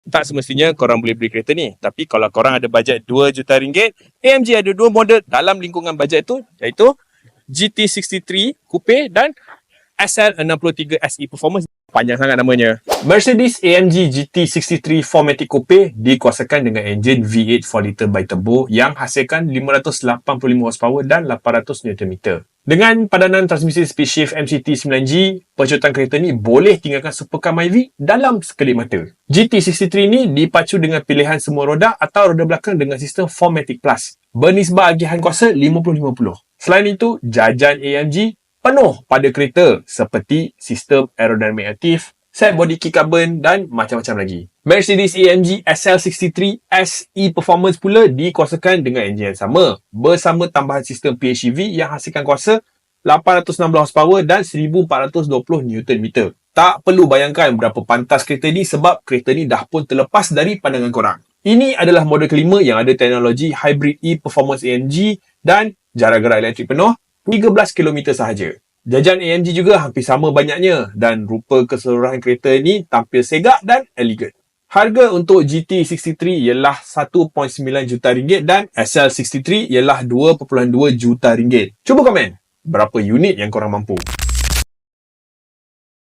Tak semestinya korang boleh beli kereta ni. Tapi kalau korang ada bajet RM2 juta, AMG ada dua model dalam lingkungan bajet tu, iaitu GT63 Coupe dan SL63 SE Performance. Panjang sangat namanya. Mercedes-AMG GT63 4MATIC Coupe dikuasakan dengan enjin V8 4 litre bi-turbo yang hasilkan 585 horsepower dan 800 Nm. Dengan padanan transmisi speed shift MCT 9G, pecutan kereta ni boleh tinggalkan supercar myvi dalam sekelip mata. GT63 ni dipacu dengan pilihan semua roda atau roda belakang dengan sistem 4MATIC Plus, bernisbah agihan kuasa 50-50. Selain itu, jajan AMG penuh pada kereta seperti sistem aerodinamik aktif, set body kit carbon dan macam-macam lagi. Mercedes-AMG SL63 SE Performance pula dikuasakan dengan enjin yang sama, bersama tambahan sistem PHEV yang hasilkan kuasa 816 horsepower dan 1420 Nm. Tak perlu bayangkan berapa pantas kereta ni sebab kereta ni dah pun terlepas dari pandangan korang. Ini adalah model kelima yang ada teknologi Hybrid E-Performance AMG dan jarak gerak elektrik penuh 13 km sahaja. Jajan AMG juga hampir sama banyaknya dan rupa keseluruhan kereta ni tampil segak dan elegan. Harga untuk GT63 ialah RM1.9 juta dan SL63 ialah RM2.2 juta. Cuba komen, berapa unit yang korang mampu?